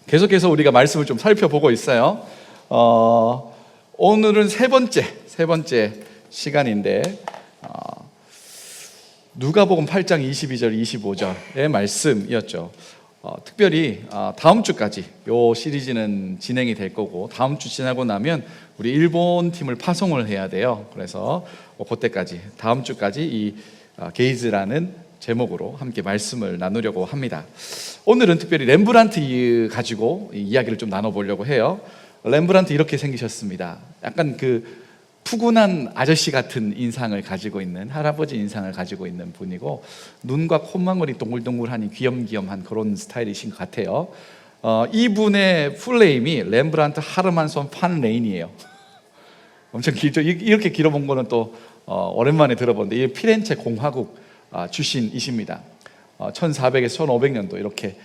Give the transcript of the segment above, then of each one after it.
계속해서 우리가 말씀을 좀 살펴보고 있어요. 오늘은 세 번째 시간인데 누가복음 8장 22절 25절의 말씀이었죠. 특별히 다음 주까지 이 시리즈는 진행이 될 거고, 다음 주 지나고 나면 우리 일본 팀을 파송을 해야 돼요. 그래서 그때까지, 다음 주까지 이 게이즈라는 제목으로 함께 말씀을 나누려고 합니다. 오늘은 특별히 렘브란트 가지고 이야기를 좀 나눠보려고 해요. 렘브란트 이렇게 생기셨습니다. 약간 그 푸근한 아저씨 같은 인상을 가지고 있는, 할아버지 인상을 가지고 있는 분이고, 눈과 콧망울이 동글동글하니 귀염귀염한 그런 스타일이신 것 같아요. 이분의 풀네임이 렘브란트 하르만손 판 레인이에요. 엄청 길죠. 이렇게 길어본 거는 또 오랜만에 들어보는데, 이 피렌체 공화국 출신이십니다. 1400에서 1500년도 이렇게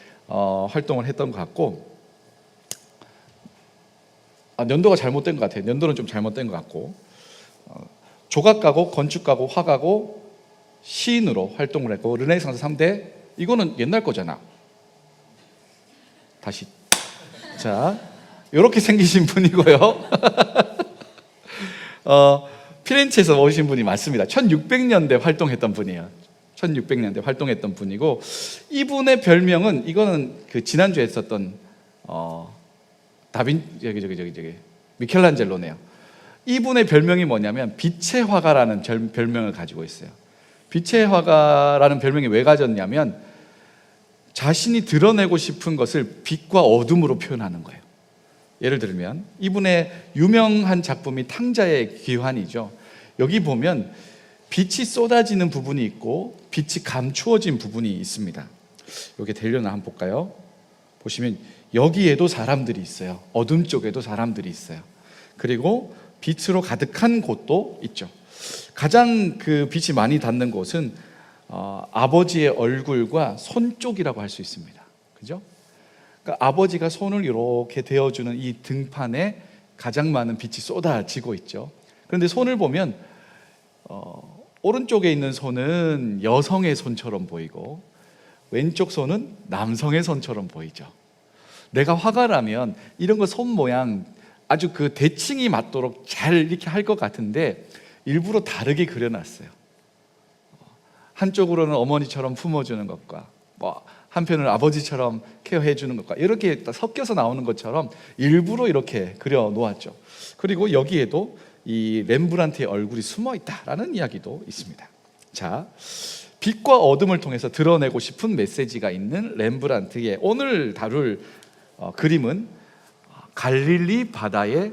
활동을 했던 것 같고, 연도가 잘못된 것 같아요. 연도는 좀 잘못된 것 같고, 조각가고 건축가고 화가고 시인으로 활동을 했고, 르네상스 3대, 이거는 옛날 거잖아. 다시, 자, 이렇게 생기신 분이고요. 피렌체에서 오신 분이 맞습니다. 1600년대 활동했던 분이에요. 1600년대 활동했던 분이고, 이분의 별명은, 이거는 그 지난주에 했었던 미켈란젤로네요. 이분의 별명이 뭐냐면 빛의 화가라는 별명을 가지고 있어요. 빛의 화가라는 별명이 왜 가졌냐면, 자신이 드러내고 싶은 것을 빛과 어둠으로 표현하는 거예요. 예를 들면 이분의 유명한 작품이 탕자의 귀환이죠. 여기 보면 빛이 쏟아지는 부분이 있고 빛이 감추어진 부분이 있습니다. 여기 되려나 한번 볼까요? 보시면 여기에도 사람들이 있어요. 어둠 쪽에도 사람들이 있어요. 그리고 빛으로 가득한 곳도 있죠. 가장 그 빛이 많이 닿는 곳은 아버지의 얼굴과 손 쪽이라고 할 수 있습니다. 그죠? 그러니까 아버지가 손을 이렇게 대어주는 이 등판에 가장 많은 빛이 쏟아지고 있죠. 그런데 손을 보면 오른쪽에 있는 손은 여성의 손처럼 보이고, 왼쪽 손은 남성의 손처럼 보이죠. 내가 화가라면 이런 거 손 모양 아주 그 대칭이 맞도록 잘 이렇게 할 것 같은데, 일부러 다르게 그려놨어요. 한쪽으로는 어머니처럼 품어주는 것과, 한편은 아버지처럼 케어해주는 것과, 이렇게 섞여서 나오는 것처럼 일부러 이렇게 그려 놓았죠. 그리고 여기에도 이 렘브란트의 얼굴이 숨어 있다라는 이야기도 있습니다. 자, 빛과 어둠을 통해서 드러내고 싶은 메시지가 있는 렘브란트의 오늘 다룰 그림은 갈릴리 바다의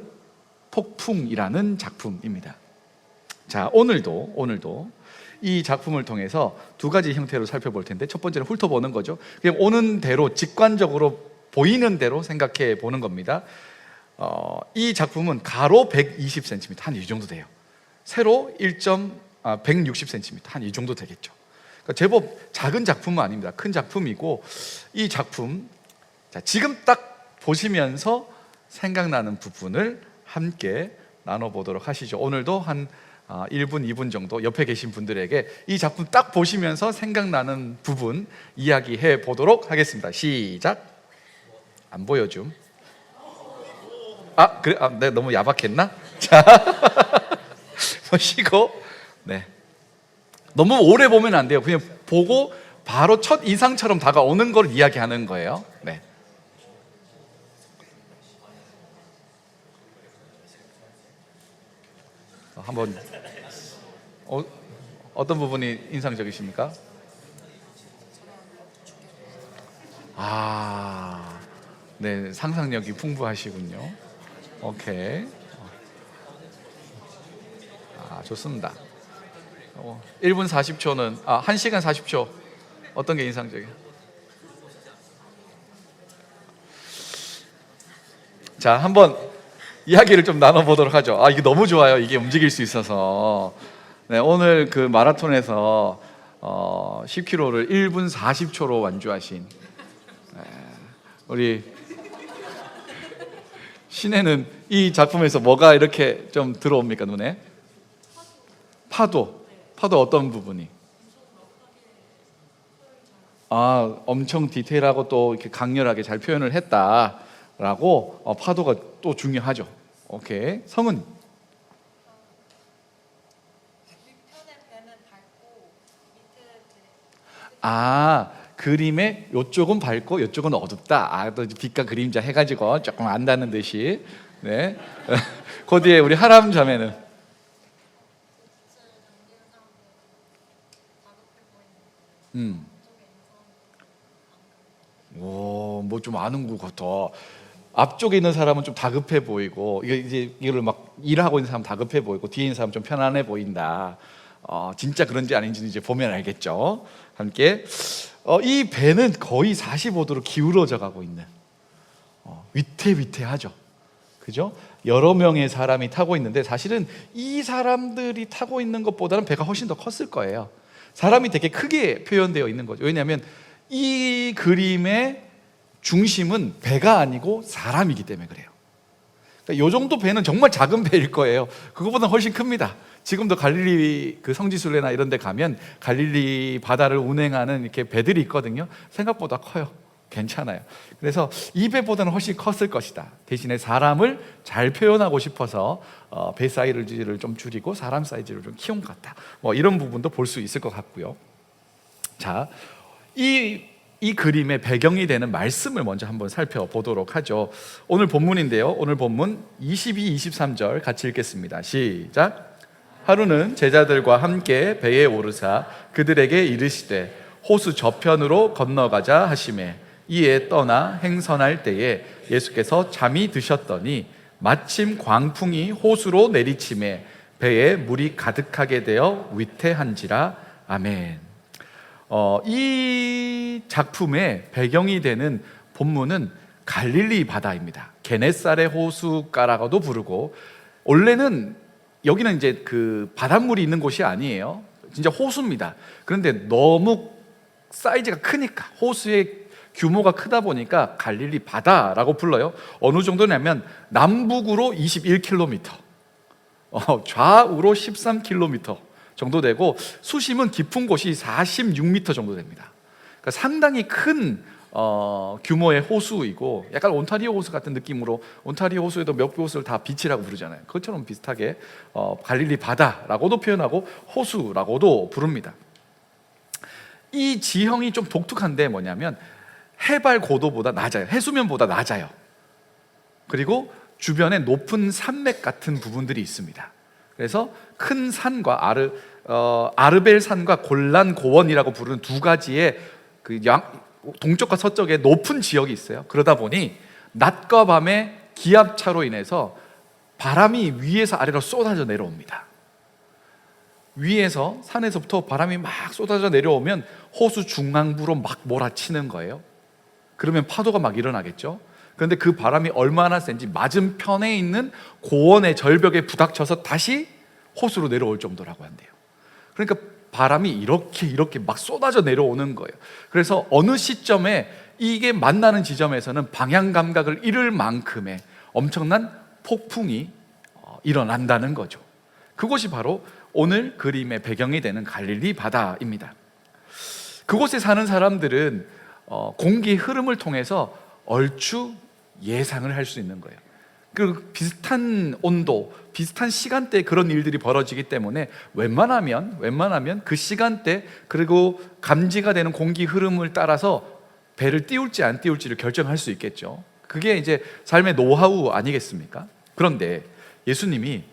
폭풍이라는 작품입니다. 자, 오늘도 이 작품을 통해서 두 가지 형태로 살펴볼 텐데, 첫 번째는 훑어보는 거죠. 그냥 오는 대로, 직관적으로 보이는 대로 생각해 보는 겁니다. 이 작품은 가로 120cm, 한 이 정도 돼요. 세로 160cm, 한 이 정도 되겠죠. 그러니까 제법 작은 작품은 아닙니다. 큰 작품이고, 이 작품, 자, 지금 딱 보시면서 생각나는 부분을 함께 나눠보도록 하시죠. 오늘도 한 1분, 2분 정도 옆에 계신 분들에게 이 작품 딱 보시면서 생각나는 부분 이야기해 보도록 하겠습니다. 시작. 안 보여줌. 그래? 내가 너무 야박했나? 자, 보시고, 네. 너무 오래 보면 안 돼요. 그냥 보고 바로 첫 인상처럼 다가오는 걸 이야기하는 거예요. 네. 한번 어떤 부분이 인상적이십니까? 네, 상상력이 풍부하시군요. 오케이. 좋습니다. 1분 40초는 1시간 40초 어떤 게 인상적이에요? 자, 한번 이야기를 좀 나눠보도록 하죠. 이게 너무 좋아요. 이게 움직일 수 있어서. 네, 오늘 그 마라톤에서 10km를 1분 40초로 완주하신 우리 신혜는 이 작품에서 뭐가 이렇게 좀 들어옵니까, 눈에? 파도 어떤 부분이? 엄청 디테일하고 또 이렇게 강렬하게 잘 표현을 했다라고 파도가 또 중요하죠. 오케이. 성은 그림의 요쪽은 밝고 요쪽은 어둡다. 또 빛과 그림자 해가지고 조금 안다는 듯이. 네. 그 뒤에 우리 하람 자매는 뭐 좀 아는 것 같아. 앞쪽에 있는 사람은 좀 다급해 보이고, 이제 이걸 막 일하고 있는 사람 다급해 보이고, 뒤에 있는 사람 좀 편안해 보인다. 진짜 그런지 아닌지는 이제 보면 알겠죠. 함께 이 배는 거의 45도로 기울어져 가고 있는, 위태위태하죠. 그죠? 여러 명의 사람이 타고 있는데 사실은 이 사람들이 타고 있는 것보다는 배가 훨씬 더 컸을 거예요. 사람이 되게 크게 표현되어 있는 거죠. 왜냐하면 이 그림의 중심은 배가 아니고 사람이기 때문에 그래요. 그러니까 이 정도 배는 정말 작은 배일 거예요. 그거보다 훨씬 큽니다. 지금도 갈릴리 그 성지순례나 이런 데 가면 갈릴리 바다를 운행하는 이렇게 배들이 있거든요. 생각보다 커요. 괜찮아요. 그래서 이 배보다는 훨씬 컸을 것이다. 대신에 사람을 잘 표현하고 싶어서 배 사이즈를 좀 줄이고 사람 사이즈를 좀 키운 것 같다. 뭐 이런 부분도 볼 수 있을 것 같고요. 자, 이 그림의 배경이 되는 말씀을 먼저 한번 살펴보도록 하죠. 오늘 본문인데요. 오늘 본문 22, 23절 같이 읽겠습니다. 시작. 하루는 제자들과 함께 배에 오르사 그들에게 이르시되 호수 저편으로 건너가자 하시매 이에 떠나 행선할 때에 예수께서 잠이 드셨더니 마침 광풍이 호수로 내리치매 배에 물이 가득하게 되어 위태한지라. 아멘. 이 작품의 배경이 되는 본문은 갈릴리 바다입니다. 게네사렛 호수가라고도 부르고, 원래는 여기는 이제 그 바닷물이 있는 곳이 아니에요. 진짜 호수입니다. 그런데 너무 사이즈가 크니까, 호수의 규모가 크다 보니까 갈릴리 바다라고 불러요. 어느 정도냐면 남북으로 21km, 좌우로 13km 정도 되고, 수심은 깊은 곳이 46m 정도 됩니다. 그러니까 상당히 큰 규모의 호수이고, 약간 온타리오 호수 같은 느낌으로, 온타리오 호수에도 몇 곳을 다 비치라고 부르잖아요. 그것처럼 비슷하게 갈릴리 바다라고도 표현하고 호수라고도 부릅니다. 이 지형이 좀 독특한데 뭐냐면 해발 고도보다 낮아요. 해수면보다 낮아요. 그리고 주변에 높은 산맥 같은 부분들이 있습니다. 그래서 큰 산과 아르벨 산과 골란 고원이라고 부르는 두 가지의 그 동쪽과 서쪽에 높은 지역이 있어요. 그러다 보니 낮과 밤의 기압차로 인해서 바람이 위에서 아래로 쏟아져 내려옵니다. 위에서 산에서부터 바람이 막 쏟아져 내려오면 호수 중앙부로 막 몰아치는 거예요. 그러면 파도가 막 일어나겠죠. 그런데 그 바람이 얼마나 센지 맞은편에 있는 고원의 절벽에 부닥쳐서 다시 호수로 내려올 정도라고 한대요. 그러니까 바람이 이렇게 막 쏟아져 내려오는 거예요. 그래서 어느 시점에 이게 만나는 지점에서는 방향 감각을 잃을 만큼의 엄청난 폭풍이 일어난다는 거죠. 그곳이 바로 오늘 그림의 배경이 되는 갈릴리 바다입니다. 그곳에 사는 사람들은 공기 흐름을 통해서 얼추 예상을 할 수 있는 거예요. 그 비슷한 온도, 비슷한 시간대에 그런 일들이 벌어지기 때문에 웬만하면 그 시간대, 그리고 감지가 되는 공기 흐름을 따라서 배를 띄울지 안 띄울지를 결정할 수 있겠죠. 그게 이제 삶의 노하우 아니겠습니까? 그런데 예수님이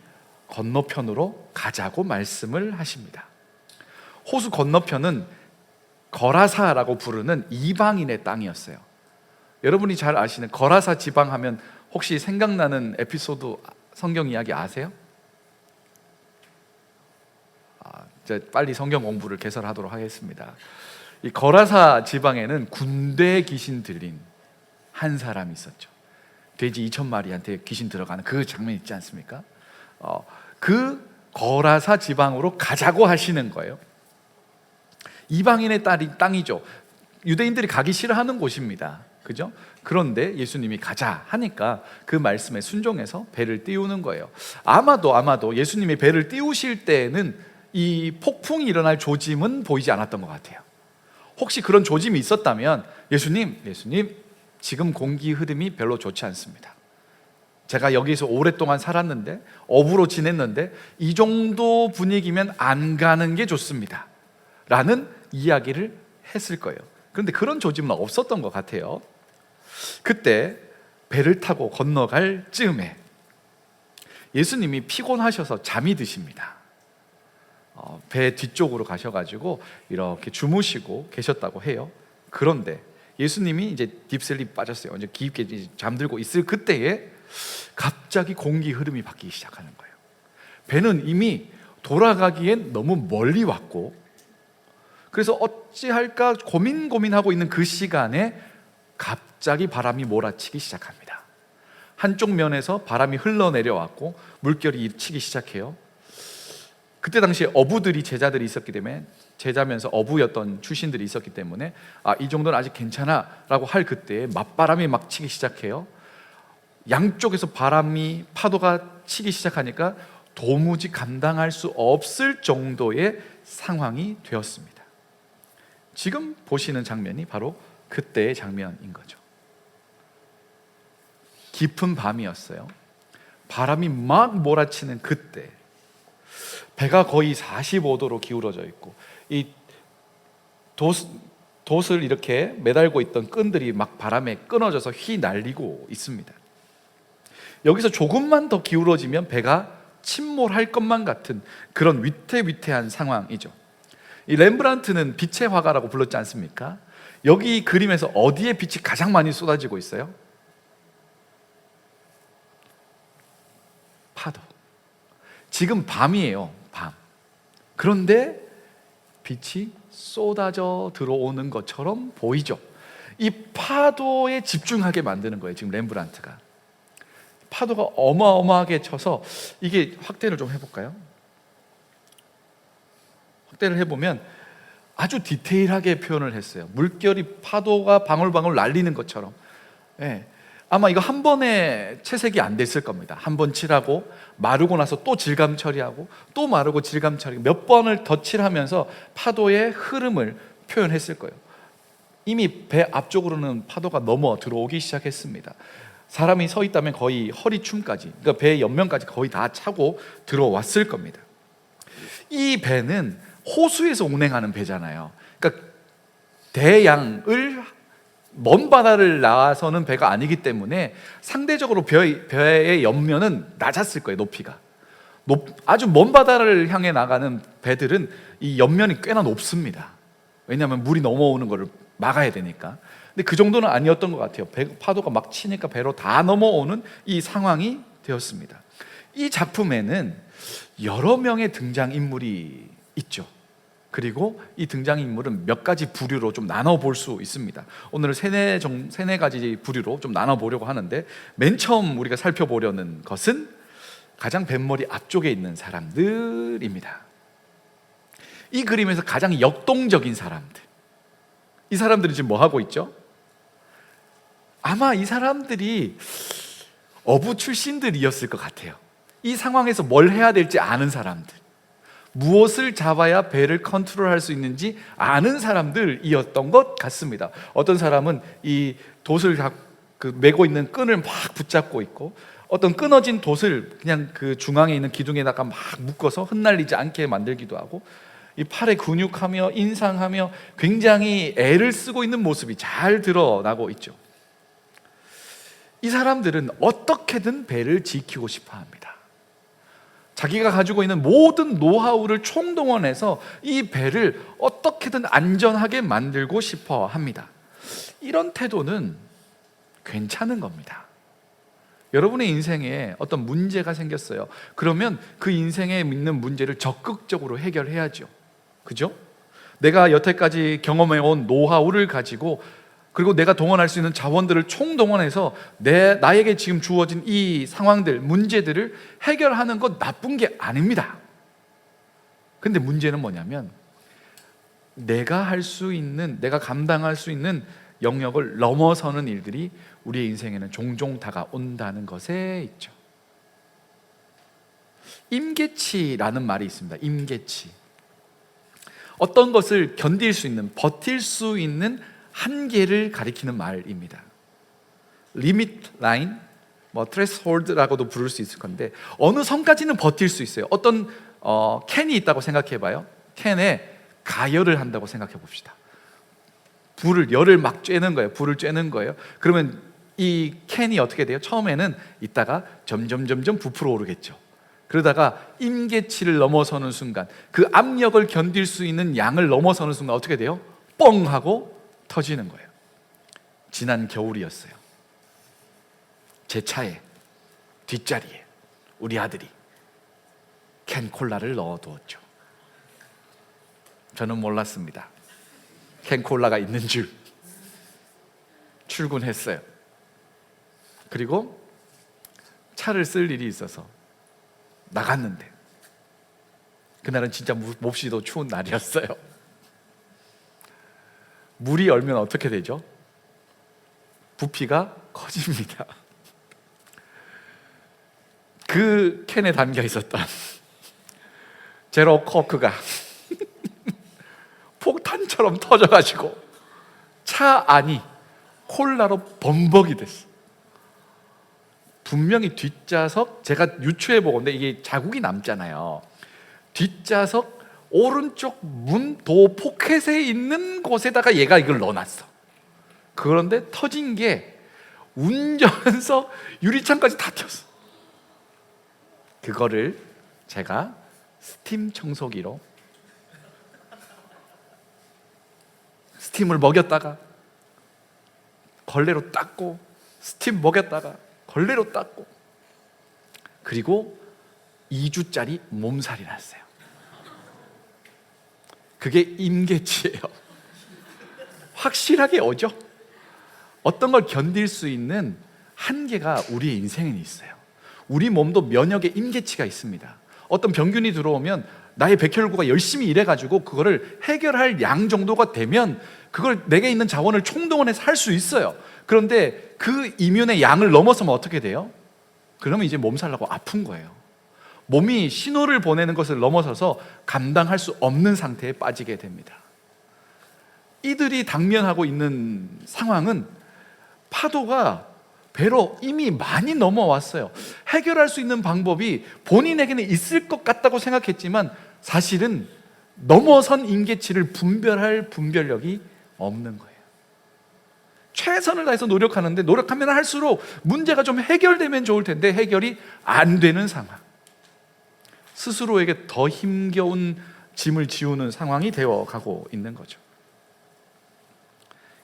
건너편으로 가자고 말씀을 하십니다. 호수 건너편은 거라사라고 부르는 이방인의 땅이었어요. 여러분이 잘 아시는 거라사 지방 하면 혹시 생각나는 에피소드, 성경 이야기 아세요? 이제 빨리 성경 공부를 개설하도록 하겠습니다. 이 거라사 지방에는 군대 귀신 들린 한 사람이 있었죠. 돼지 2,000마리한테 귀신 들어가는 그 장면 있지 않습니까? 그 거라사 지방으로 가자고 하시는 거예요. 이방인의 땅이죠. 유대인들이 가기 싫어하는 곳입니다. 그죠? 그런데 예수님이 가자 하니까 그 말씀에 순종해서 배를 띄우는 거예요. 아마도 예수님이 배를 띄우실 때에는 이 폭풍이 일어날 조짐은 보이지 않았던 것 같아요. 혹시 그런 조짐이 있었다면 예수님 지금 공기 흐름이 별로 좋지 않습니다. 제가 여기서 오랫동안 살았는데 어부로 지냈는데 이 정도 분위기면 안 가는 게 좋습니다 라는 이야기를 했을 거예요. 그런데 그런 조짐은 없었던 것 같아요. 그때 배를 타고 건너갈 즈음에 예수님이 피곤하셔서 잠이 드십니다. 배 뒤쪽으로 가셔가지고 이렇게 주무시고 계셨다고 해요. 그런데 예수님이 이제 딥슬립 빠졌어요. 이제 깊게 이제 잠들고 있을 그때에 갑자기 공기 흐름이 바뀌기 시작하는 거예요. 배는 이미 돌아가기엔 너무 멀리 왔고, 그래서 어찌할까 고민하고 있는 그 시간에 갑자기 바람이 몰아치기 시작합니다. 한쪽 면에서 바람이 흘러내려왔고 물결이 치기 시작해요. 그때 당시에 어부들이 제자들이 있었기 때문에, 제자면서 어부였던 출신들이 있었기 때문에 이 정도는 아직 괜찮아 라고 할 그때에 맞바람이 막 치기 시작해요. 양쪽에서 파도가 치기 시작하니까 도무지 감당할 수 없을 정도의 상황이 되었습니다. 지금 보시는 장면이 바로 그때의 장면인 거죠. 깊은 밤이었어요. 바람이 막 몰아치는 그때 배가 거의 45도로 기울어져 있고 이 돛을 이렇게 매달고 있던 끈들이 막 바람에 끊어져서 휘날리고 있습니다. 여기서 조금만 더 기울어지면 배가 침몰할 것만 같은 그런 위태위태한 상황이죠. 이 렘브란트는 빛의 화가라고 불렀지 않습니까? 여기 그림에서 어디에 빛이 가장 많이 쏟아지고 있어요? 파도. 지금 밤이에요, 밤. 그런데 빛이 쏟아져 들어오는 것처럼 보이죠. 이 파도에 집중하게 만드는 거예요, 지금 렘브란트가. 파도가 어마어마하게 쳐서, 이게 확대를 좀 해볼까요? 확대를 해보면 아주 디테일하게 표현을 했어요. 물결이 파도가 방울방울 날리는 것처럼. 아마 이거 한 번에 채색이 안 됐을 겁니다. 한 번 칠하고 마르고 나서 또 질감 처리하고 또 마르고 질감 처리, 몇 번을 더 칠하면서 파도의 흐름을 표현했을 거예요. 이미 배 앞쪽으로는 파도가 넘어 들어오기 시작했습니다. 사람이 서 있다면 거의 허리춤까지, 그러니까 배의 옆면까지 거의 다 차고 들어왔을 겁니다. 이 배는 호수에서 운행하는 배잖아요. 그러니까 대양을, 먼 바다를 나와서는 배가 아니기 때문에 상대적으로 배의 옆면은 낮았을 거예요. 높이가 아주 먼 바다를 향해 나가는 배들은 이 옆면이 꽤나 높습니다. 왜냐하면 물이 넘어오는 것을 막아야 되니까. 근데 그 정도는 아니었던 것 같아요. 파도가 막 치니까 배로 다 넘어오는 이 상황이 되었습니다. 이 작품에는 여러 명의 등장인물이 있죠. 그리고 이 등장인물은 몇 가지 부류로 좀 나눠볼 수 있습니다. 오늘은 세네 가지 부류로 좀 나눠보려고 하는데, 맨 처음 우리가 살펴보려는 것은 가장 뱃머리 앞쪽에 있는 사람들입니다. 이 그림에서 가장 역동적인 사람들, 이 사람들이 지금 뭐 하고 있죠? 아마 이 사람들이 어부 출신들이었을 것 같아요. 이 상황에서 뭘 해야 될지 아는 사람들, 무엇을 잡아야 배를 컨트롤할 수 있는지 아는 사람들이었던 것 같습니다. 어떤 사람은 이 돛을 메고 있는 끈을 막 붙잡고 있고, 어떤 끊어진 돛을 그냥 그 중앙에 있는 기둥에다가 막 묶어서 흩날리지 않게 만들기도 하고, 이 팔에 근육하며 인상하며 굉장히 애를 쓰고 있는 모습이 잘 드러나고 있죠. 이 사람들은 어떻게든 배를 지키고 싶어 합니다. 자기가 가지고 있는 모든 노하우를 총동원해서 이 배를 어떻게든 안전하게 만들고 싶어 합니다. 이런 태도는 괜찮은 겁니다. 여러분의 인생에 어떤 문제가 생겼어요. 그러면 그 인생에 있는 문제를 적극적으로 해결해야죠. 그죠? 내가 여태까지 경험해온 노하우를 가지고, 그리고 내가 동원할 수 있는 자원들을 총동원해서 나에게 지금 주어진 이 상황들, 문제들을 해결하는 것 나쁜 게 아닙니다. 근데 문제는 뭐냐면, 내가 할 수 있는, 내가 감당할 수 있는 영역을 넘어서는 일들이 우리의 인생에는 종종 다가온다는 것에 있죠. 임계치라는 말이 있습니다. 임계치. 어떤 것을 견딜 수 있는, 버틸 수 있는 한계를 가리키는 말입니다. 리미트 라인, 트레스홀드라고도 부를 수 있을 건데, 어느 선까지는 버틸 수 있어요. 어떤 캔이 있다고 생각해 봐요. 캔에 가열을 한다고 생각해 봅시다. 열을 막 쬐는 거예요. 불을 쬐는 거예요. 그러면 이 캔이 어떻게 돼요? 처음에는 있다가 점점 부풀어 오르겠죠. 그러다가 임계치를 넘어서는 순간, 그 압력을 견딜 수 있는 양을 넘어서는 순간 어떻게 돼요? 뻥 하고 터지는 거예요. 지난 겨울이었어요. 제 차에 뒷자리에 우리 아들이 캔 콜라를 넣어두었죠. 저는 몰랐습니다. 캔 콜라가 있는 줄. 출근했어요. 그리고 차를 쓸 일이 있어서 나갔는데, 그날은 진짜 몹시도 추운 날이었어요. 물이 얼면 어떻게 되죠? 부피가 커집니다. 그 캔에 담겨 있었던 제로 코크가 폭탄처럼 터져가지고 차 안이 콜라로 범벅이 됐어. 분명히 뒷좌석, 제가 유추해 보건데 이게 자국이 남잖아요. 뒷좌석 오른쪽 문도 포켓에 있는 곳에다가 얘가 이걸 넣어놨어. 그런데 터진 게 운전석 유리창까지 다 튀었어. 그거를 제가 스팀 청소기로 스팀을 먹였다가 걸레로 닦고, 스팀 먹였다가 걸레로 닦고, 그리고 2주짜리 몸살이 났어요. 그게 임계치예요. 확실하게 오죠? 어떤 걸 견딜 수 있는 한계가 우리의 인생에 있어요. 우리 몸도 면역의 임계치가 있습니다. 어떤 병균이 들어오면 나의 백혈구가 열심히 일해가지고 그거를 해결할 양 정도가 되면 그걸 내게 있는 자원을 총동원해서 할 수 있어요. 그런데 그 이면의 양을 넘어서면 어떻게 돼요? 그러면 이제 몸살 나고 아픈 거예요. 몸이 신호를 보내는 것을 넘어서서 감당할 수 없는 상태에 빠지게 됩니다. 이들이 당면하고 있는 상황은 파도가 배로 이미 많이 넘어왔어요. 해결할 수 있는 방법이 본인에게는 있을 것 같다고 생각했지만 사실은 넘어선 임계치를 분별할 분별력이 없는 거예요. 최선을 다해서 노력하는데 노력하면 할수록 문제가 좀 해결되면 좋을 텐데 해결이 안 되는 상황, 스스로에게 더 힘겨운 짐을 지우는 상황이 되어가고 있는 거죠.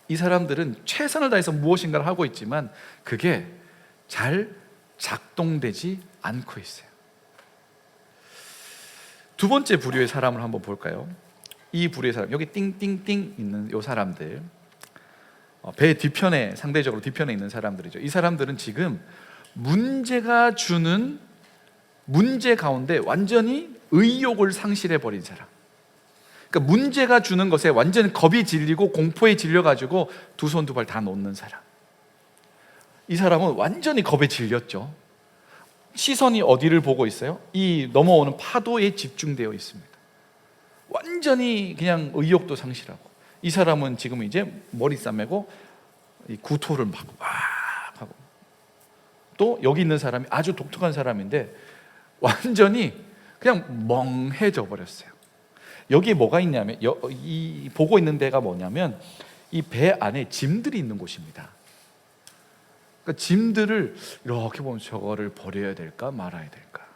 이 사람들은 최선을 다해서 무엇인가를 하고 있지만 그게 잘 작동되지 않고 있어요. 두 번째 부류의 사람을 한번 볼까요? 이 부류의 사람, 여기 띵띵띵 있는 이 사람들, 배 뒤편에, 상대적으로 뒤편에 있는 사람들이죠. 이 사람들은 지금 문제가 주는 문제 가운데 완전히 의욕을 상실해 버린 사람. 그러니까 문제가 주는 것에 완전히 겁이 질리고 공포에 질려가지고 두 손 두 발 다 놓는 사람. 이 사람은 완전히 겁에 질렸죠. 시선이 어디를 보고 있어요? 이 넘어오는 파도에 집중되어 있습니다. 완전히 그냥 의욕도 상실하고, 이 사람은 지금 이제 머리 싸매고 이 구토를 막 하고, 또 여기 있는 사람이 아주 독특한 사람인데 완전히 그냥 멍해져 버렸어요. 여기에 뭐가 있냐면, 이 보고 있는 데가 뭐냐면 이 배 안에 짐들이 있는 곳입니다. 그러니까 짐들을 이렇게 보면 저거를 버려야 될까 말아야 될까,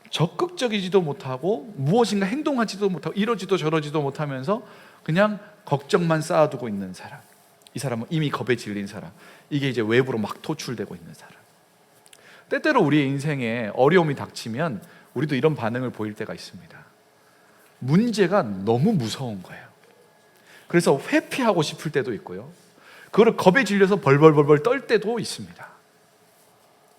적극적이지도 못하고 무엇인가 행동하지도 못하고 이러지도 저러지도 못하면서 그냥 걱정만 쌓아두고 있는 사람. 이 사람은 이미 겁에 질린 사람. 이게 이제 외부로 막 토출되고 있는 사람. 때때로 우리의 인생에 어려움이 닥치면 우리도 이런 반응을 보일 때가 있습니다. 문제가 너무 무서운 거예요. 그래서 회피하고 싶을 때도 있고요, 그거를 겁에 질려서 벌벌벌벌 떨 때도 있습니다.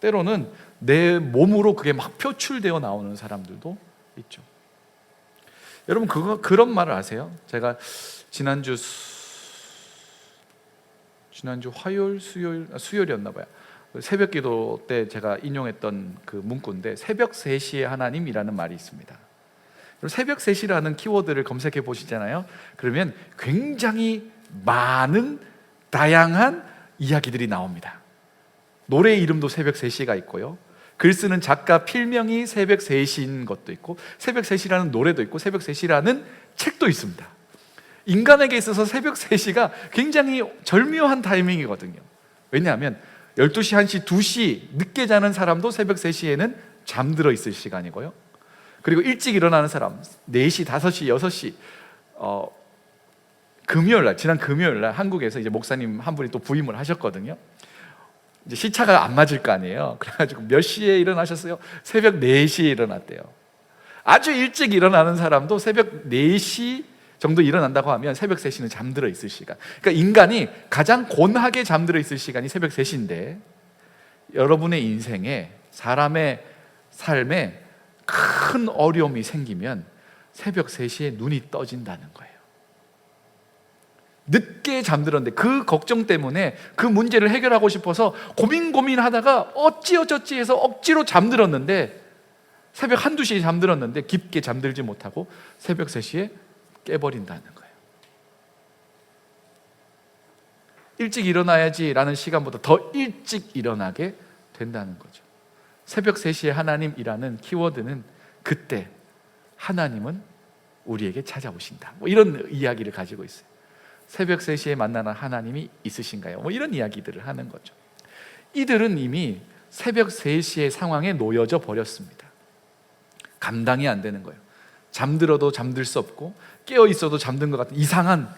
때로는 내 몸으로 그게 막 표출되어 나오는 사람들도 있죠. 여러분 그런 말을 아세요? 제가 지난주 화요일, 수요일이었나 봐요. 새벽 기도 때 제가 인용했던 그 문구인데, 새벽 3시에 하나님이라는 말이 있습니다. 새벽 3시라는 키워드를 검색해 보시잖아요. 그러면 굉장히 많은 다양한 이야기들이 나옵니다. 노래 이름도 새벽 3시가 있고요, 글 쓰는 작가 필명이 새벽 3시인 것도 있고, 새벽 3시라는 노래도 있고, 새벽 3시라는 책도 있습니다. 인간에게 있어서 새벽 3시가 굉장히 절묘한 타이밍이거든요. 왜냐하면 12시, 1시, 2시 늦게 자는 사람도 새벽 3시에는 잠들어 있을 시간이고요, 그리고 일찍 일어나는 사람 4시, 5시, 6시 금요일날, 지난 금요일날 한국에서 이제 목사님 한 분이 또 부임을 하셨거든요. 이제 시차가 안 맞을 거 아니에요. 그래가지고 몇 시에 일어나셨어요? 새벽 4시에 일어났대요. 아주 일찍 일어나는 사람도 새벽 4시 정도 일어난다고 하면 새벽 3시는 잠들어 있을 시간. 그러니까 인간이 가장 곤하게 잠들어 있을 시간이 새벽 3시인데, 여러분의 인생에, 사람의 삶에 큰 어려움이 생기면 새벽 3시에 눈이 떠진다는 거예요. 늦게 잠들었는데 그 걱정 때문에 그 문제를 해결하고 싶어서 고민하다가 어찌어쩌지 해서 억지로 잠들었는데, 새벽 1, 2시에 잠들었는데 깊게 잠들지 못하고 새벽 3시에 깨버린다는 거예요. 일찍 일어나야지 라는 시간보다 더 일찍 일어나게 된다는 거죠. 새벽 3시에 하나님이라는 키워드는 그때 하나님은 우리에게 찾아오신다, 뭐 이런 이야기를 가지고 있어요. 새벽 3시에 만나는 하나님이 있으신가요? 뭐 이런 이야기들을 하는 거죠. 이들은 이미 새벽 3시의 상황에 놓여져 버렸습니다. 감당이 안 되는 거예요. 잠들어도 잠들 수 없고, 깨어 있어도 잠든 것 같은 이상한,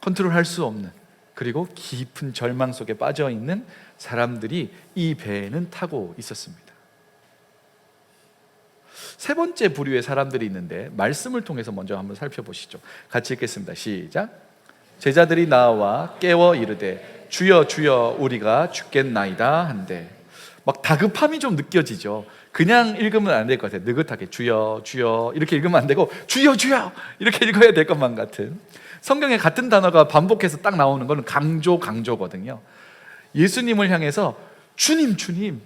컨트롤할 수 없는, 그리고 깊은 절망 속에 빠져 있는 사람들이 이 배에는 타고 있었습니다. 세 번째 부류의 사람들이 있는데, 말씀을 통해서 먼저 한번 살펴보시죠. 같이 읽겠습니다. 시작. 제자들이 나와 깨워 이르되 주여 주여 우리가 죽겠나이다 한데, 막 다급함이 좀 느껴지죠. 그냥 읽으면 안 될 것 같아요. 느긋하게 주여 주여 이렇게 읽으면 안 되고 주여 주여 이렇게 읽어야 될 것만 같은. 성경에 같은 단어가 반복해서 딱 나오는 것은 강조거든요. 예수님을 향해서 주님 주님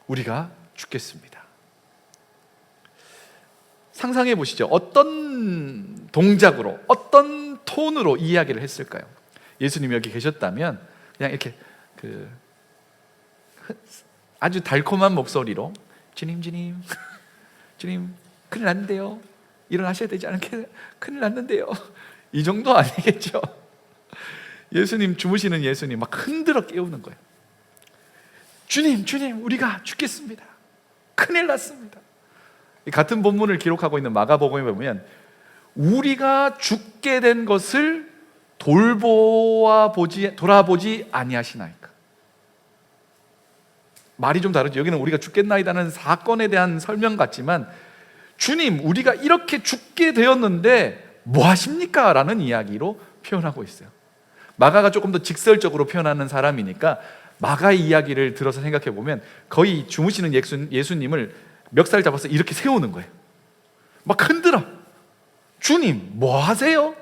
우리가 죽겠습니다. 상상해 보시죠. 어떤 동작으로, 어떤 톤으로 이야기를 했을까요? 예수님이 여기 계셨다면 그냥 이렇게 아주 달콤한 목소리로 주님 주님 주님 큰일 났는데요, 일어나셔야 되지 않게, 큰일 났는데요, 이 정도 아니겠죠? 예수님, 주무시는 예수님 막 흔들어 깨우는 거예요. 주님 주님 우리가 죽겠습니다, 큰일 났습니다. 같은 본문을 기록하고 있는 마가복음에 보면 우리가 죽게 된 것을 돌아보지 아니하시나이까. 말이 좀 다르죠. 여기는 우리가 죽겠나이다는 사건에 대한 설명 같지만, 주님 우리가 이렇게 죽게 되었는데 뭐 하십니까? 라는 이야기로 표현하고 있어요. 마가가 조금 더 직설적으로 표현하는 사람이니까 마가의 이야기를 들어서 생각해 보면 거의 주무시는 예수님을 멱살 잡아서 이렇게 세우는 거예요. 막 흔들어. 주님 뭐 하세요?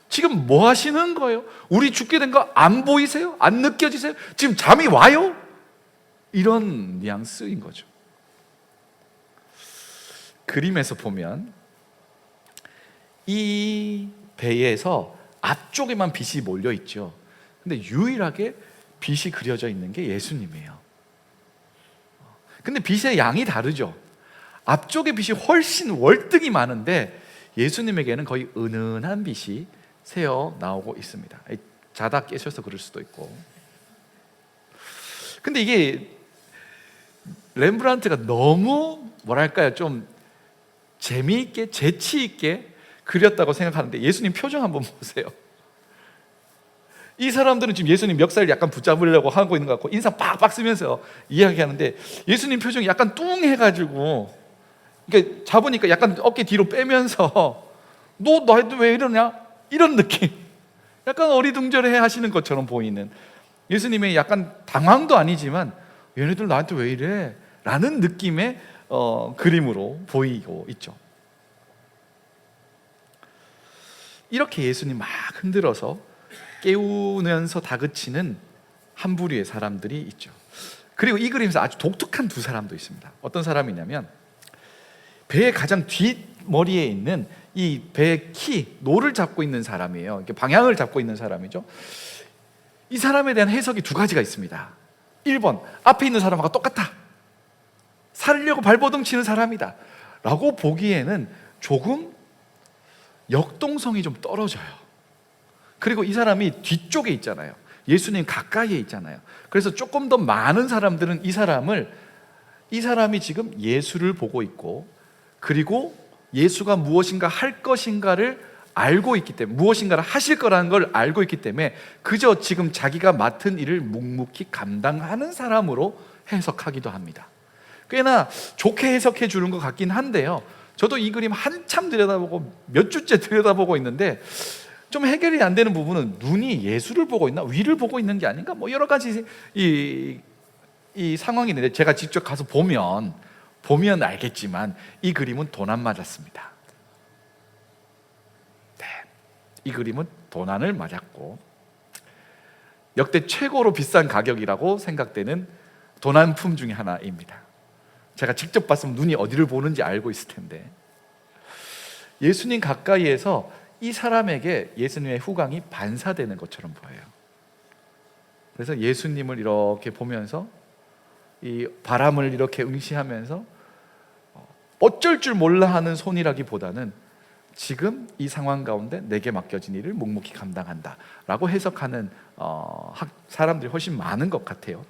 지금 뭐 하시는 거예요? 우리 죽게 된 거 안 보이세요? 안 느껴지세요? 지금 잠이 와요? 이런 뉘앙스인 거죠. 그림에서 보면 이 배에서 앞쪽에만 빛이 몰려 있죠. 근데 유일하게 빛이 그려져 있는 게 예수님이에요. 근데 빛의 양이 다르죠. 앞쪽의 빛이 훨씬 월등히 많은데 예수님에게는 거의 은은한 빛이 새어 나오고 있습니다. 자다 깨셔서 그럴 수도 있고. 근데 이게 렘브란트가 너무 뭐랄까요, 좀 재미있게 재치있게 그렸다고 생각하는데 예수님 표정 한번 보세요. 이 사람들은 지금 예수님 멱살을 약간 붙잡으려고 하고 있는 것 같고 인상 빡빡 쓰면서 이야기하는데, 예수님 표정이 약간 뚱해가지고, 그러니까 잡으니까 약간 어깨 뒤로 빼면서 너 나한테 왜 이러냐? 이런 느낌. 약간 어리둥절해 하시는 것처럼 보이는, 예수님의 약간 당황도 아니지만 얘네들 나한테 왜 이래? 라는 느낌의 그림으로 보이고 있죠. 이렇게 예수님 막 흔들어서 깨우면서 다그치는 한 부류의 사람들이 있죠. 그리고 이 그림에서 아주 독특한 두 사람도 있습니다. 어떤 사람이냐면 배의 가장 뒷머리에 있는 이 배의 키, 노를 잡고 있는 사람이에요. 이렇게 방향을 잡고 있는 사람이죠. 이 사람에 대한 해석이 두 가지가 있습니다. 1번, 앞에 있는 사람하고 똑같아, 살려고 발버둥 치는 사람이다 라고 보기에는 조금 역동성이 좀 떨어져요. 그리고 이 사람이 뒤쪽에 있잖아요. 예수님 가까이에 있잖아요. 그래서 조금 더 많은 사람들은 이 사람이 지금 예수를 보고 있고, 그리고 예수가 무엇인가 할 것인가를 알고 있기 때문에, 무엇인가를 하실 거라는 걸 알고 있기 때문에 그저 지금 자기가 맡은 일을 묵묵히 감당하는 사람으로 해석하기도 합니다. 꽤나 좋게 해석해 주는 것 같긴 한데요, 저도 이 그림 한참 들여다보고 몇 주째 들여다보고 있는데 좀 해결이 안 되는 부분은, 눈이 예수를 보고 있나, 위를 보고 있는 게 아닌가, 뭐 여러 가지 이 상황이 있는데, 제가 직접 가서 보면 알겠지만 이 그림은 도난 맞았습니다. 네, 이 그림은 도난을 맞았고 역대 최고로 비싼 가격이라고 생각되는 도난품 중에 하나입니다. 제가 직접 봤으면 눈이 어디를 보는지 알고 있을 텐데, 예수님 가까이에서 이 사람에게 예수님의 후광이 반사되는 것처럼 보여요. 그래서 예수님을 이렇게 보면서 이 바람을 이렇게 응시하면서 어쩔 줄 몰라 하는 손이라기보다는 지금 이 상황 가운데 내게 맡겨진 일을 묵묵히 감당한다 라고 해석하는 사람들이 훨씬 많은 것 같아요.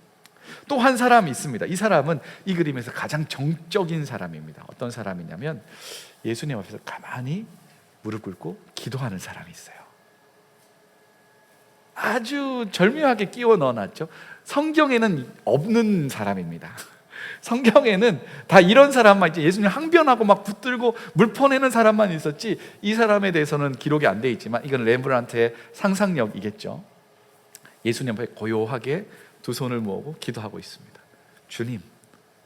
또 한 사람이 있습니다. 이 사람은 이 그림에서 가장 정적인 사람입니다. 어떤 사람이냐면 예수님 앞에서 가만히 무릎 꿇고 기도하는 사람이 있어요. 아주 절묘하게 끼워 넣어놨죠. 성경에는 없는 사람입니다. 성경에는 다 이런 사람만, 이제 예수님 항변하고 막 붙들고 물 퍼내는 사람만 있었지, 이 사람에 대해서는 기록이 안 돼 있지만 이건 렘브란트의 상상력이겠죠. 예수님 앞에 고요하게 두 손을 모으고 기도하고 있습니다. 주님,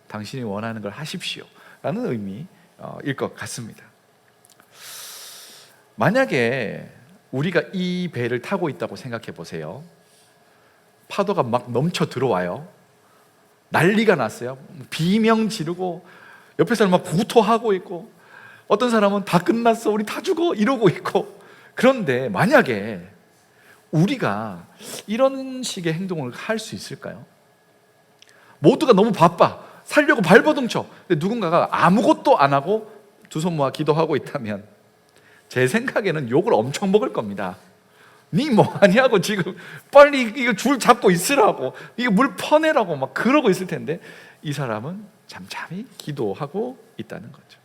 당신이 원하는 걸 하십시오 라는 의미일 것 같습니다. 만약에 우리가 이 배를 타고 있다고 생각해 보세요. 파도가 막 넘쳐 들어와요. 난리가 났어요. 비명 지르고 옆에 사람 막 구토하고 있고, 어떤 사람은 다 끝났어, 우리 다 죽어 이러고 있고. 그런데 만약에 우리가 이런 식의 행동을 할 수 있을까요? 모두가 너무 바빠, 살려고 발버둥 쳐. 근데 누군가가 아무것도 안 하고 두 손 모아 기도하고 있다면 제 생각에는 욕을 엄청 먹을 겁니다. 니 뭐하냐고, 지금 빨리 이거 줄 잡고 있으라고, 이거 물 퍼내라고 막 그러고 있을 텐데 이 사람은 잠잠히 기도하고 있다는 거죠.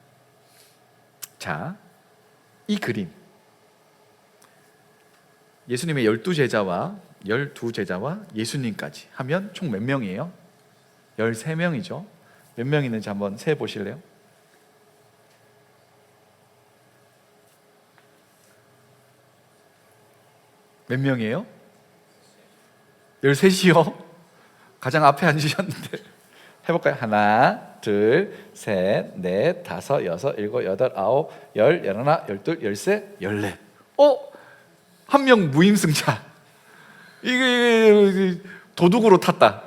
자, 이 그림, 예수님의 12제자와 예수님까지 하면 총 몇 명이에요? 13명이죠. 몇 명 있는지 한번 세 보실래요? 몇 명이에요? 13이요? 가장 앞에 앉으셨는데. 해볼까요? 하나, 둘, 셋, 넷, 다섯, 여섯, 일곱, 여덟, 아홉, 열, 열하나, 열둘, 열세, 열넷. 한 명 무임승차. 이게 도둑으로 탔다.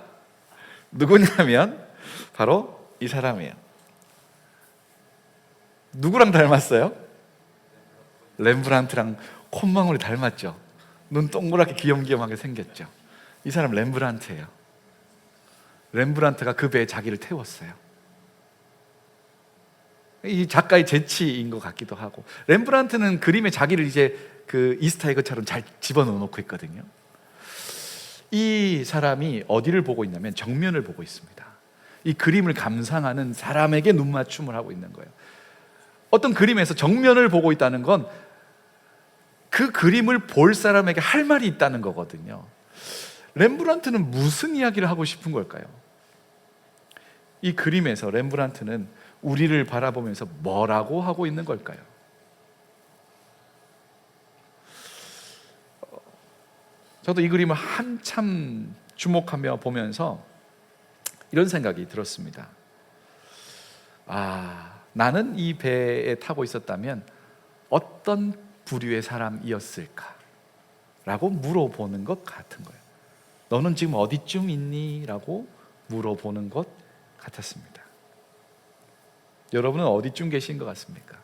누구냐면 바로 이 사람이에요. 누구랑 닮았어요? 렘브란트랑 콧망울이 닮았죠. 눈 동그랗게 귀염귀염하게 생겼죠. 이 사람 렘브란트예요. 렘브란트가 그 배에 자기를 태웠어요. 이 작가의 재치인 것 같기도 하고, 렘브란트는 그림에 자기를 이제 그 이스타에그처럼 잘 집어넣어 놓고 있거든요. 이 사람이 어디를 보고 있냐면 정면을 보고 있습니다. 이 그림을 감상하는 사람에게 눈맞춤을 하고 있는 거예요. 어떤 그림에서 정면을 보고 있다는 건 그 그림을 볼 사람에게 할 말이 있다는 거거든요. 렘브란트는 무슨 이야기를 하고 싶은 걸까요? 이 그림에서 렘브란트는 우리를 바라보면서 뭐라고 하고 있는 걸까요? 저도 이 그림을 한참 주목하며 보면서 이런 생각이 들었습니다. 나는 이 배에 타고 있었다면 어떤 부류의 사람이었을까? 라고 물어보는 것 같은 거예요. 너는 지금 어디쯤 있니? 라고 물어보는 것 같았습니다. 여러분은 어디쯤 계신 것 같습니까?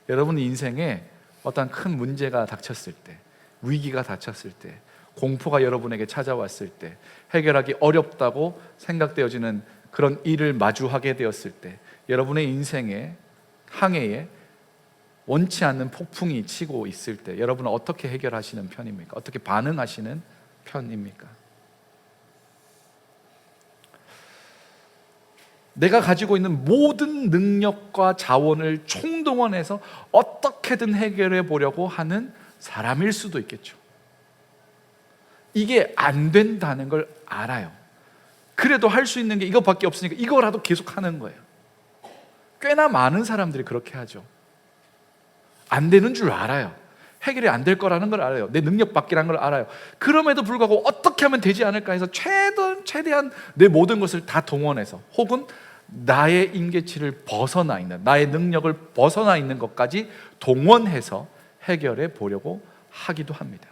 여러분 인생에 어떤 큰 문제가 닥쳤을 때, 위기가 닥쳤을 때, 공포가 여러분에게 찾아왔을 때, 해결하기 어렵다고 생각되어지는 그런 일을 마주하게 되었을 때, 여러분의 인생의 항해에 원치 않는 폭풍이 치고 있을 때 여러분은 어떻게 해결하시는 편입니까? 어떻게 반응하시는 편입니까? 내가 가지고 있는 모든 능력과 자원을 총동원해서 어떻게든 해결해 보려고 하는 사람일 수도 있겠죠. 이게 안 된다는 걸 알아요. 그래도 할 수 있는 게 이것밖에 없으니까 이거라도 계속 하는 거예요. 꽤나 많은 사람들이 그렇게 하죠. 안 되는 줄 알아요. 해결이 안 될 거라는 걸 알아요. 내 능력 밖이라는 걸 알아요. 그럼에도 불구하고 어떻게 하면 되지 않을까 해서 최대한 내 모든 것을 다 동원해서, 혹은 나의 임계치를 벗어나 있는, 나의 능력을 벗어나 있는 것까지 동원해서 해결해 보려고 하기도 합니다.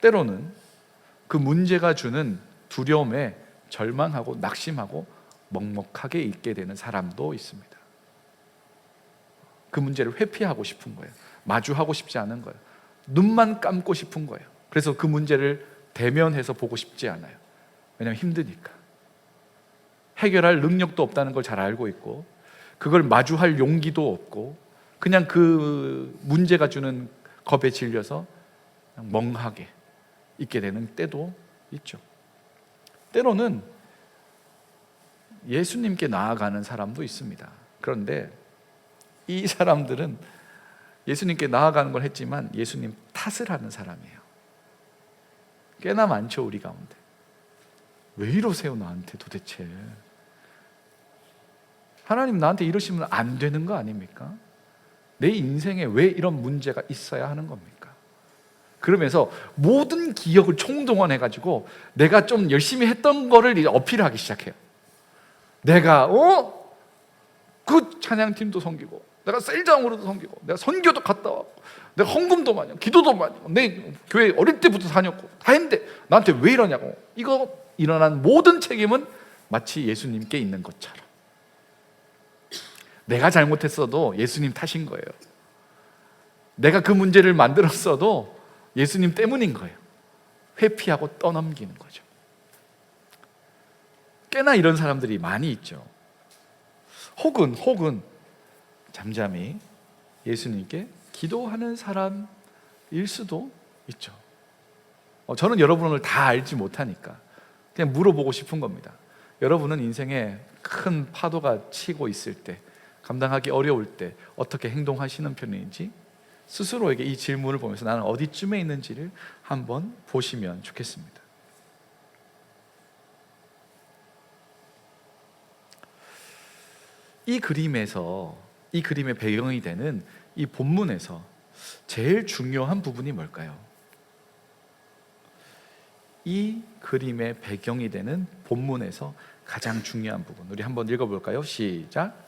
때로는 그 문제가 주는 두려움에 절망하고 낙심하고 먹먹하게 있게 되는 사람도 있습니다. 그 문제를 회피하고 싶은 거예요. 마주하고 싶지 않은 거예요. 눈만 감고 싶은 거예요. 그래서 그 문제를 대면해서 보고 싶지 않아요. 왜냐하면 힘드니까. 해결할 능력도 없다는 걸 잘 알고 있고, 그걸 마주할 용기도 없고, 그냥 그 문제가 주는 겁에 질려서 그냥 멍하게 있게 되는 때도 있죠. 때로는 예수님께 나아가는 사람도 있습니다. 그런데 이 사람들은 예수님께 나아가는 걸 했지만 예수님 탓을 하는 사람이에요. 꽤나 많죠, 우리 가운데. 왜 이러세요, 나한테 도대체? 하나님 나한테 이러시면 안 되는 거 아닙니까? 내 인생에 왜 이런 문제가 있어야 하는 겁니까? 그러면서 모든 기억을 총동원해가지고 내가 좀 열심히 했던 거를 이제 어필하기 시작해요. 내가 그 찬양팀도 섬기고, 내가 셀장으로도 섬기고, 내가 선교도 갔다 왔고, 내가 헌금도 많이 하고, 기도도 많이 하고, 내 교회 어릴 때부터 다녔고 다 했는데 나한테 왜 이러냐고. 이거 일어난 모든 책임은 마치 예수님께 있는 것처럼, 내가 잘못했어도 예수님 탓인 거예요. 내가 그 문제를 만들었어도 예수님 때문인 거예요. 회피하고 떠넘기는 거죠. 꽤나 이런 사람들이 많이 있죠. 혹은 잠잠히 예수님께 기도하는 사람일 수도 있죠. 저는 여러분을 다 알지 못하니까 그냥 물어보고 싶은 겁니다. 여러분은 인생에 큰 파도가 치고 있을 때, 감당하기 어려울 때 어떻게 행동하시는 편인지 스스로에게 이 질문을 보면서 나는 어디쯤에 있는지를 한번 보시면 좋겠습니다. 이 그림의 배경이 되는 이 본문에서 제일 중요한 부분이 뭘까요? 이 그림의 배경이 되는 본문에서 가장 중요한 부분, 우리 한번 읽어볼까요? 시작.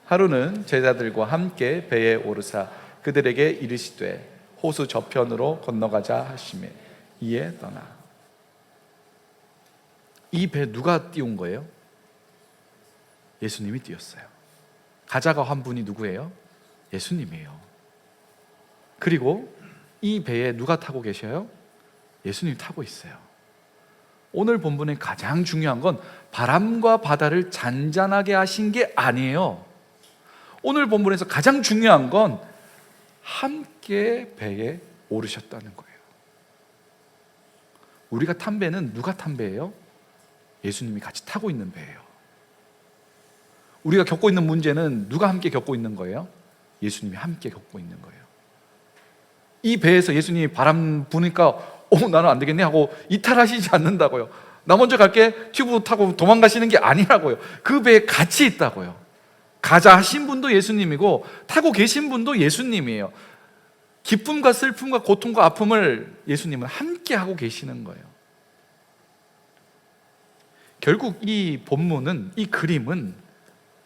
하루는 제자들과 함께 배에 오르사 그들에게 이르시되 호수 저편으로 건너가자 하시매 이에 떠나. 이 배 누가 띄운 거예요? 예수님이 띄웠어요. 가자가 한 분이 누구예요? 예수님이에요. 그리고 이 배에 누가 타고 계셔요? 예수님이 타고 있어요. 오늘 본문의 가장 중요한 건 바람과 바다를 잔잔하게 하신 게 아니에요. 오늘 본문에서 가장 중요한 건 함께 배에 오르셨다는 거예요. 우리가 탄 배는 누가 탄 배예요? 예수님이 같이 타고 있는 배예요. 우리가 겪고 있는 문제는 누가 함께 겪고 있는 거예요? 예수님이 함께 겪고 있는 거예요. 이 배에서 예수님이 바람 부니까 나는 안 되겠네 하고 이탈하시지 않는다고요. 나 먼저 갈게 튜브 타고 도망가시는 게 아니라고요. 그 배에 같이 있다고요. 가자 하신 분도 예수님이고 타고 계신 분도 예수님이에요. 기쁨과 슬픔과 고통과 아픔을 예수님은 함께 하고 계시는 거예요. 결국 이 본문은, 이 그림은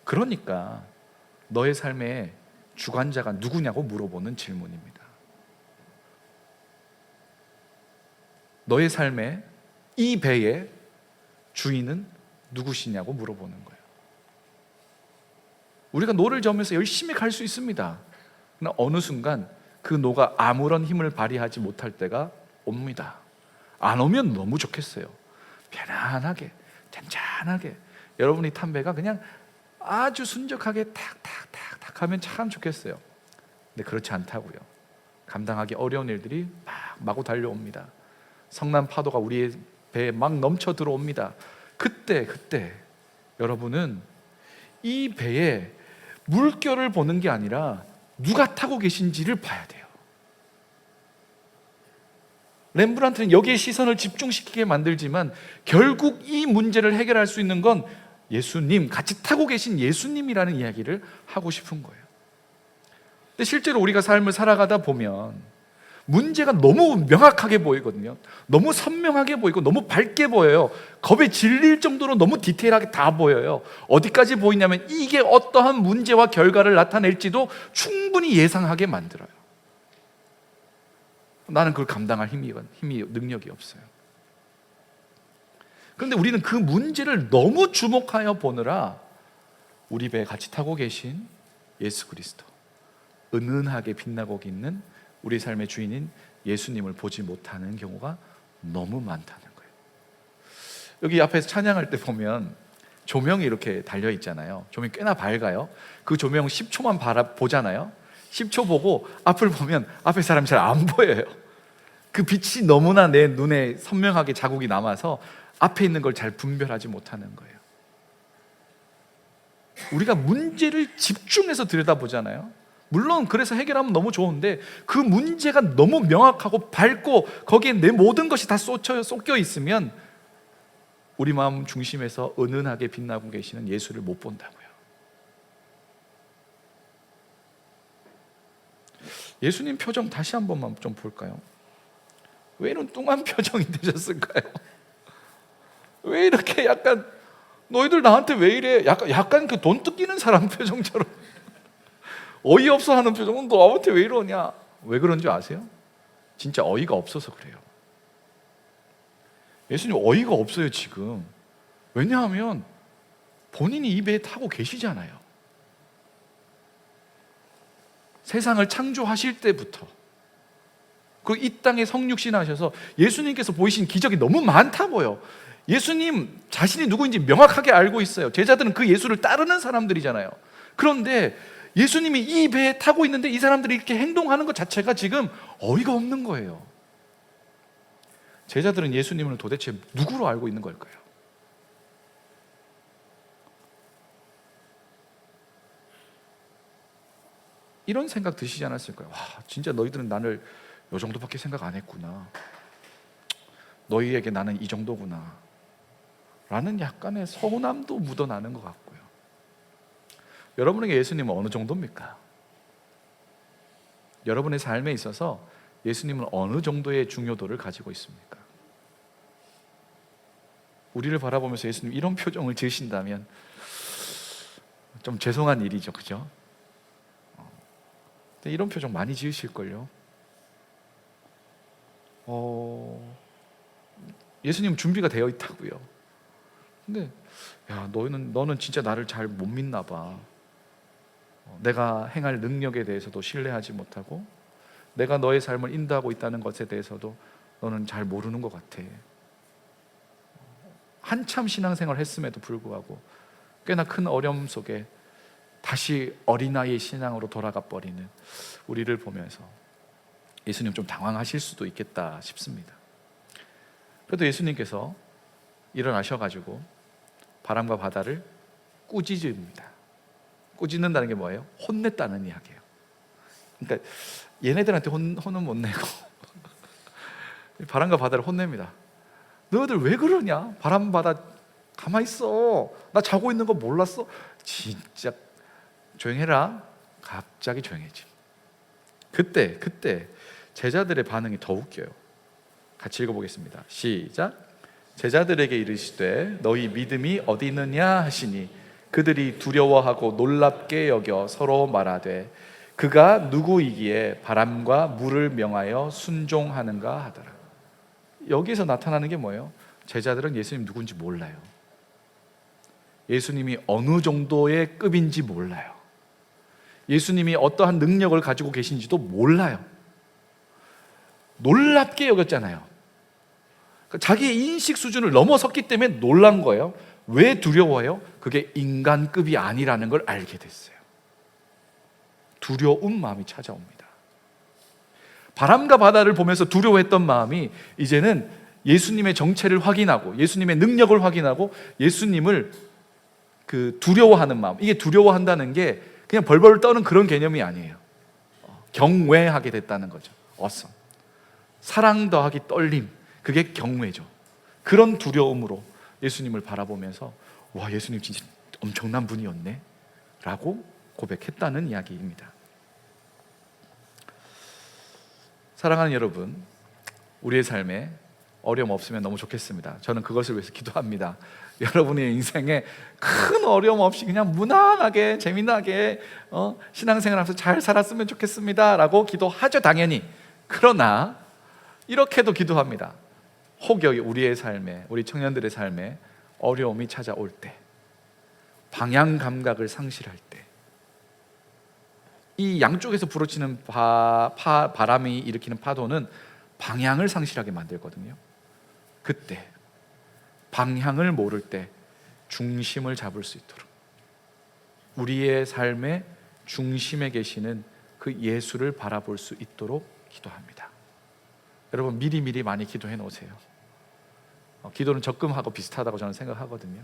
그러니까 너의 삶의 주관자가 누구냐고 물어보는 질문입니다. 너의 삶에 이 배에 주인은 누구시냐고 물어보는 거예요. 우리가 노를 저으면서 열심히 갈 수 있습니다. 그러나 어느 순간 그 노가 아무런 힘을 발휘하지 못할 때가 옵니다. 안 오면 너무 좋겠어요. 편안하게, 잔잔하게 여러분이 탄 배가 그냥 아주 순적하게 탁탁탁탁 하면 참 좋겠어요. 근데 그렇지 않다고요. 감당하기 어려운 일들이 막 마구 달려옵니다. 성난 파도가 우리의 배에 막 넘쳐 들어옵니다. 그때 여러분은 이 배에 물결을 보는 게 아니라 누가 타고 계신지를 봐야 돼요. 렘브란트는 여기에 시선을 집중시키게 만들지만 결국 이 문제를 해결할 수 있는 건 예수님, 같이 타고 계신 예수님이라는 이야기를 하고 싶은 거예요. 근데 실제로 우리가 삶을 살아가다 보면 문제가 너무 명확하게 보이거든요. 너무 선명하게 보이고 너무 밝게 보여요. 겁에 질릴 정도로 너무 디테일하게 다 보여요. 어디까지 보이냐면 이게 어떠한 문제와 결과를 나타낼지도 충분히 예상하게 만들어요. 나는 그걸 감당할 힘이 능력이 없어요. 그런데 우리는 그 문제를 너무 주목하여 보느라 우리 배에 같이 타고 계신 예수 그리스도, 은은하게 빛나고 있는 우리 삶의 주인인 예수님을 보지 못하는 경우가 너무 많다는 거예요. 여기 앞에서 찬양할 때 보면 조명이 이렇게 달려 있잖아요. 조명이 꽤나 밝아요. 그 조명 10초만 보잖아요. 10초 보고 앞을 보면 앞에 사람이 잘 안 보여요. 그 빛이 너무나 내 눈에 선명하게 자국이 남아서 앞에 있는 걸 잘 분별하지 못하는 거예요. 우리가 문제를 집중해서 들여다보잖아요. 물론 그래서 해결하면 너무 좋은데 그 문제가 너무 명확하고 밝고 거기에 내 모든 것이 다 쏟겨 있으면 우리 마음 중심에서 은은하게 빛나고 계시는 예수를 못 본다고요. 예수님 표정 다시 한 번만 좀 볼까요? 왜 이런 뚱한 표정이 되셨을까요? 왜 이렇게 약간 너희들 나한테 왜 이래? 약간 그 돈 뜯기는 사람 표정처럼 어이없어 하는 표정은 너 나한테 왜 이러냐? 왜 그런 줄 아세요? 진짜 어이가 없어서 그래요. 예수님 어이가 없어요 지금. 왜냐하면 본인이 이 배에 타고 계시잖아요. 세상을 창조하실 때부터 그 이 땅에 성육신 하셔서 예수님께서 보이신 기적이 너무 많다고요. 예수님 자신이 누구인지 명확하게 알고 있어요. 제자들은 그 예수를 따르는 사람들이잖아요. 그런데 예수님이 이 배에 타고 있는데 이 사람들이 이렇게 행동하는 것 자체가 지금 어이가 없는 거예요. 제자들은 예수님을 도대체 누구로 알고 있는 걸까요? 이런 생각 드시지 않았을까요? 와, 진짜 너희들은 나를 이 정도밖에 생각 안 했구나. 너희에게 나는 이 정도구나. 라는 약간의 서운함도 묻어나는 것 같고요. 여러분에게 예수님은 어느 정도입니까? 여러분의 삶에 있어서 예수님은 어느 정도의 중요도를 가지고 있습니까? 우리를 바라보면서 예수님 이런 표정을 지으신다면 좀 죄송한 일이죠, 그죠? 근데 이런 표정 많이 지으실걸요? 예수님 준비가 되어 있다고요. 근데 야, 너는 진짜 나를 잘 못 믿나 봐. 내가 행할 능력에 대해서도 신뢰하지 못하고 내가 너의 삶을 인도하고 있다는 것에 대해서도 너는 잘 모르는 것 같아. 한참 신앙생활을 했음에도 불구하고 꽤나 큰 어려움 속에 다시 어린아이의 신앙으로 돌아가 버리는 우리를 보면서 예수님 좀 당황하실 수도 있겠다 싶습니다. 그래도 예수님께서 일어나셔가지고 바람과 바다를 꾸짖습니다. 꾸짖는다는 게 뭐예요? 혼냈다는 이야기예요. 그러니까 얘네들한테 혼은 못 내고 바람과 바다를 혼냅니다. 너희들 왜 그러냐? 바람 바다 가만히 있어. 나 자고 있는 거 몰랐어? 진짜 조용해라. 갑자기 조용해지. 그때 제자들의 반응이 더 웃겨요. 같이 읽어보겠습니다. 시작. 제자들에게 이르시되 너희 믿음이 어디 있느냐 하시니 그들이 두려워하고 놀랍게 여겨 서로 말하되 그가 누구이기에 바람과 물을 명하여 순종하는가 하더라. 여기서 나타나는 게 뭐예요? 제자들은 예수님 누군지 몰라요. 예수님이 어느 정도의 급인지 몰라요. 예수님이 어떠한 능력을 가지고 계신지도 몰라요. 놀랍게 여겼잖아요. 자기의 인식 수준을 넘어섰기 때문에 놀란 거예요. 왜 두려워요? 그게 인간급이 아니라는 걸 알게 됐어요. 두려운 마음이 찾아옵니다. 바람과 바다를 보면서 두려워했던 마음이 이제는 예수님의 정체를 확인하고 예수님의 능력을 확인하고 예수님을 두려워하는 마음, 이게 두려워한다는 게 그냥 벌벌 떠는 그런 개념이 아니에요. 경외하게 됐다는 거죠. 사랑 더하기 떨림, 그게 경외죠. 그런 두려움으로 예수님을 바라보면서 와, 예수님 진짜 엄청난 분이었네 라고 고백했다는 이야기입니다. 사랑하는 여러분, 우리의 삶에 어려움 없으면 너무 좋겠습니다. 저는 그것을 위해서 기도합니다. 여러분의 인생에 큰 어려움 없이 그냥 무난하게 재미나게 신앙생활하면서 잘 살았으면 좋겠습니다 라고 기도하죠, 당연히. 그러나 이렇게도 기도합니다. 혹여 우리의 삶에, 우리 청년들의 삶에 어려움이 찾아올 때, 방향 감각을 상실할 때, 이 양쪽에서 불어치는 바람이 일으키는 파도는 방향을 상실하게 만들거든요. 그때 방향을 모를 때 중심을 잡을 수 있도록, 우리의 삶의 중심에 계시는 그 예수를 바라볼 수 있도록 기도합니다. 여러분, 미리미리 많이 기도해 놓으세요. 기도는 적금하고 비슷하다고 저는 생각하거든요.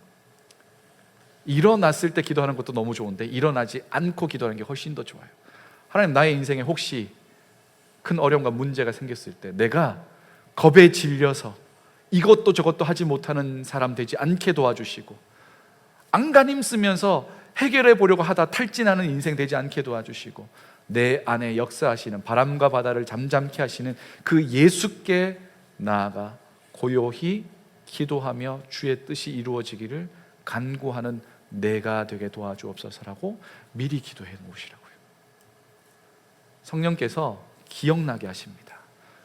일어났을 때 기도하는 것도 너무 좋은데 일어나지 않고 기도하는 게 훨씬 더 좋아요. 하나님, 나의 인생에 혹시 큰 어려움과 문제가 생겼을 때 내가 겁에 질려서 이것도 저것도 하지 못하는 사람 되지 않게 도와주시고, 안간힘 쓰면서 해결해 보려고 하다 탈진하는 인생 되지 않게 도와주시고, 내 안에 역사하시는, 바람과 바다를 잠잠케 하시는 그 예수께 나아가 고요히 기도하며 주의 뜻이 이루어지기를 간구하는 내가 되게 도와주옵소서라고 미리 기도해 놓으시라고요. 성령께서 기억나게 하십니다.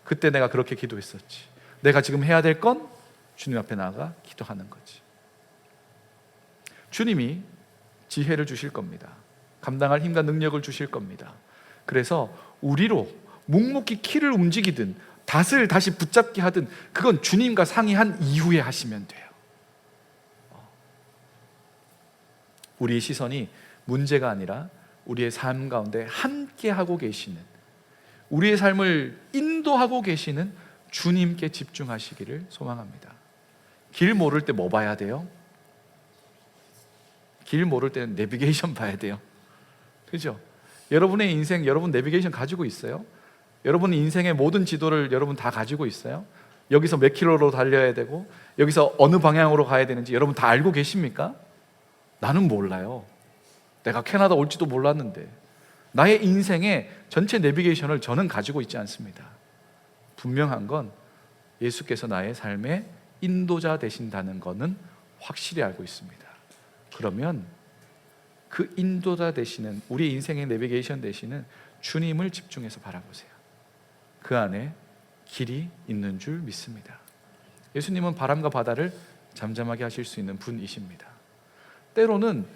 그때 내가 그렇게 기도했었지, 내가 지금 해야 될 건 주님 앞에 나아가 기도하는 거지. 주님이 지혜를 주실 겁니다. 감당할 힘과 능력을 주실 겁니다. 그래서 우리로 묵묵히 키를 움직이든 닷을 다시 붙잡게 하든 그건 주님과 상의한 이후에 하시면 돼요. 우리의 시선이 문제가 아니라 우리의 삶 가운데 함께 하고 계시는, 우리의 삶을 인도하고 계시는 주님께 집중하시기를 소망합니다. 길 모를 때 뭐 봐야 돼요? 길 모를 때는 내비게이션 봐야 돼요. 그죠? 여러분의 인생, 여러분 내비게이션 가지고 있어요? 여러분 인생의 모든 지도를 여러분 다 가지고 있어요? 여기서 몇 킬로로 달려야 되고 여기서 어느 방향으로 가야 되는지 여러분 다 알고 계십니까? 나는 몰라요. 내가 캐나다 올지도 몰랐는데 나의 인생의 전체 내비게이션을 저는 가지고 있지 않습니다. 분명한 건 예수께서 나의 삶의 인도자 되신다는 것은 확실히 알고 있습니다. 그러면 그 인도자 되시는, 우리 인생의 내비게이션 되시는 주님을 집중해서 바라보세요. 그 안에 길이 있는 줄 믿습니다. 예수님은 바람과 바다를 잠잠하게 하실 수 있는 분이십니다. 때로는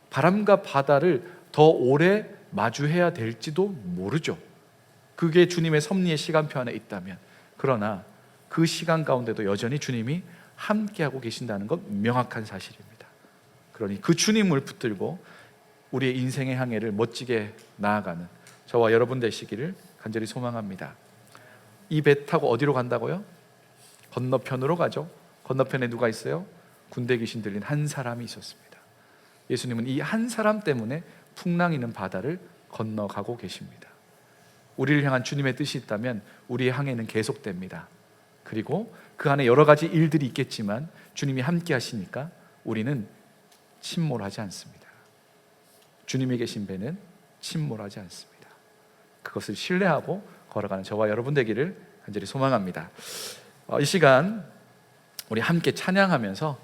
바람과 바다를 더 오래 마주해야 될지도 모르죠. 그게 주님의 섭리의 시간표 안에 있다면. 그러나 그 시간 가운데도 여전히 주님이 함께하고 계신다는 것 명확한 사실입니다. 그러니 그 주님을 붙들고 우리의 인생의 항해를 멋지게 나아가는 저와 여러분 되시기를 간절히 소망합니다. 이 배 타고 어디로 간다고요? 건너편으로 가죠. 건너편에 누가 있어요? 군대 귀신 들린 한 사람이 있었습니다. 예수님은 이 한 사람 때문에 풍랑이는 바다를 건너가고 계십니다. 우리를 향한 주님의 뜻이 있다면 우리의 항해는 계속됩니다. 그리고 그 안에 여러 가지 일들이 있겠지만 주님이 함께 하시니까 우리는 침몰하지 않습니다. 주님이 계신 배는 침몰하지 않습니다. 그것을 신뢰하고 걸어가는 저와 여러분 되기를 간절히 소망합니다. 이 시간 우리 함께 찬양하면서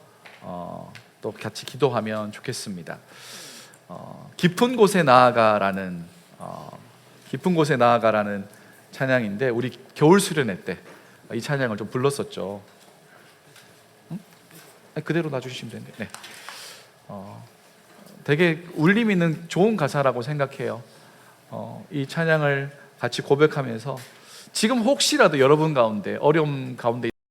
또 같이 기도하면 좋겠습니다. 깊은 곳에 나아가라는 찬양인데 우리 겨울 수련회 때 이 찬양을 좀 불렀었죠. 그대로 놔주시면 되는데. 네. 되게 울림 있는 좋은 가사라고 생각해요. 이 찬양을 같이 고백하면서 지금 혹시라도 여러분 가운데 어려움 가운데